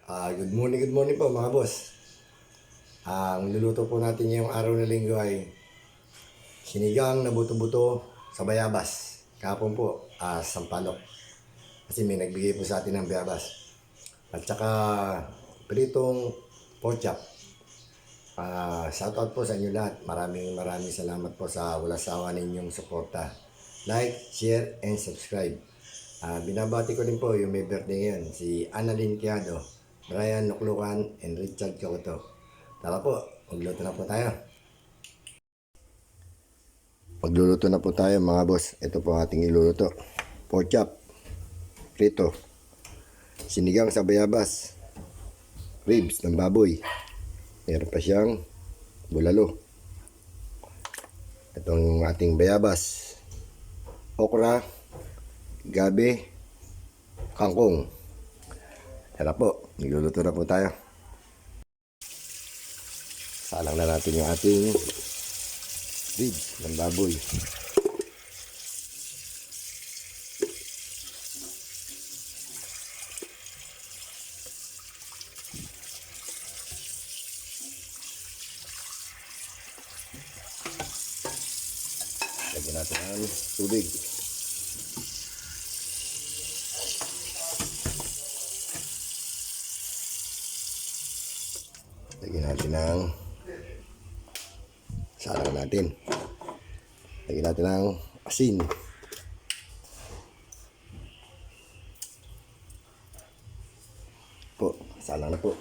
Good morning po mga boss. Ang luluto po natin ngayong araw na linggo ay sinigang na buto-buto sa bayabas. Kahapon po, sampalok. Kasi may nagbigay po sa atin ng bayabas. At saka pritong pork chop. Shoutout po sa inyo lahat. Maraming salamat po sa wala sawa ninyong suporta. Like, share, and subscribe. Binabati ko din po yung may birthday ngayon, si Annalyn Quiado, Brian Nuklukan, and Richard Coto. Tara po, magluto na po tayo. Magluluto na po tayo mga boss. Ito po ating iluluto. Pork chop, prito, sinigang sa bayabas, ribs ng baboy. Meron pa siyang bulalo. Itong ating bayabas, okra, gabi, kangkong. Tara po, nagluluto na po tayo. Salang na natin yung ating ribs ng baboy. Lagyan natin ang tubig. Lagyan natin ang salang natin. Lagyan natin ang asin. Po, salang na po.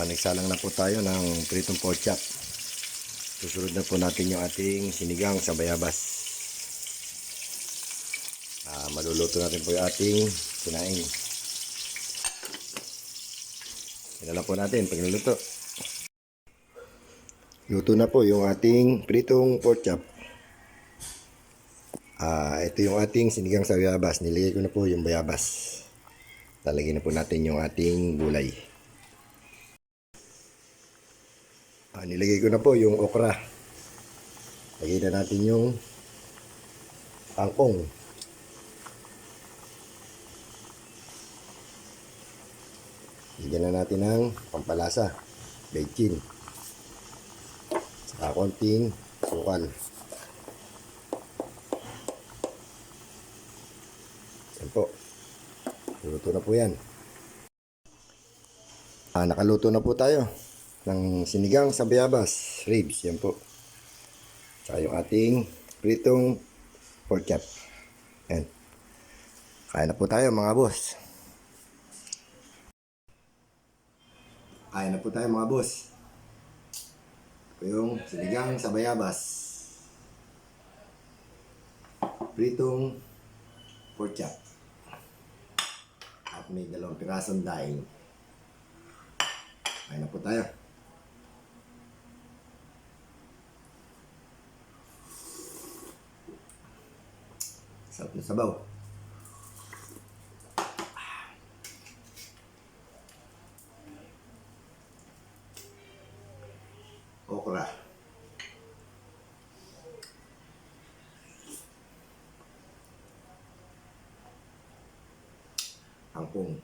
Nagsalang na po tayo ng pritong pork chop. Susunod na po natin yung ating sinigang sa bayabas. Maluluto natin po yung ating kinain. Yan na po natin pag niluto. Luto na po yung ating pritong pork chop. Ito yung ating sinigang sa bayabas. Nilagay ko na po yung bayabas. Lalagyan na po natin yung ating gulay. Nilagay ko na po yung okra. Lagyan na natin yung kangkong. Lagyan na natin ng pampalasa, bechin, saka konting sukal. Yan po. Luto na po yan. Nakaluto na po tayo ng sinigang sa bayabas, ribs. Yan po. Saka yung ating pritong pork chop. Yan. Kain na po tayo mga boss. Kain na po tayo mga boss. Ito yung sinigang sa bayabas, pritong pork chop. At may 2 pirasong daing. Kain na po tayo. Sarap na sabaw. Okra. Kangkong.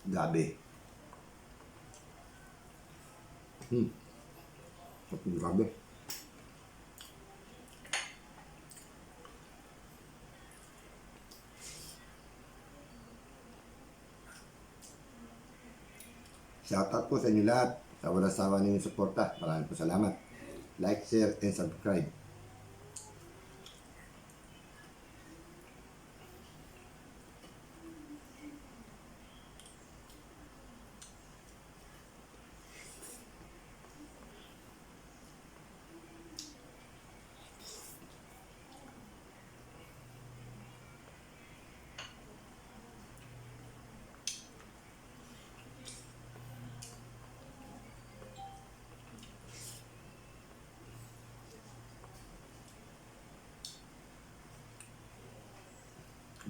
Gabi. Sarap ng gabi. Shoutout po sa inyo lahat. Sa walang sawa ninyong suporta. Maraming po salamat. Like, share, and subscribe.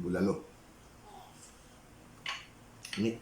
Bulalo. Init.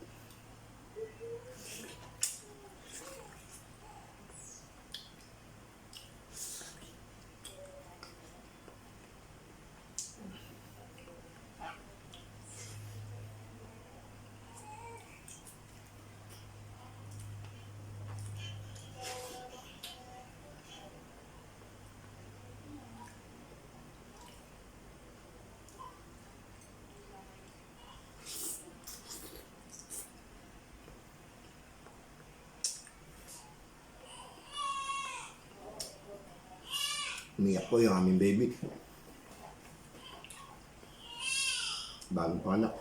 Umiyak po yung aming baby. Bagong panak.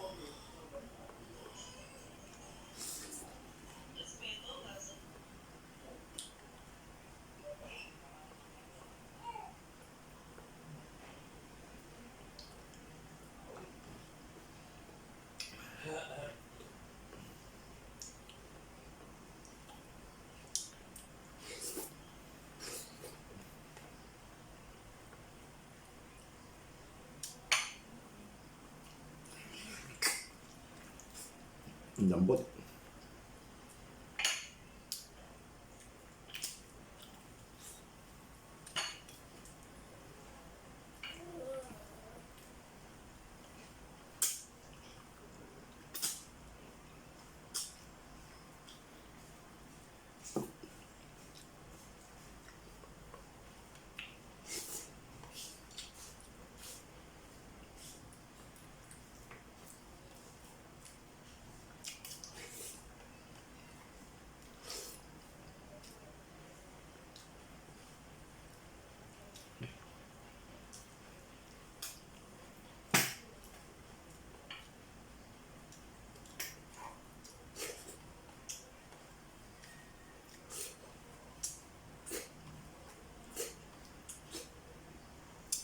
Ang lambot.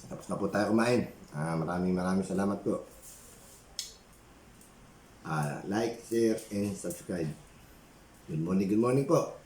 Tapos na po tayo kumain. Maraming salamat po. Like, share, and subscribe. Good morning po.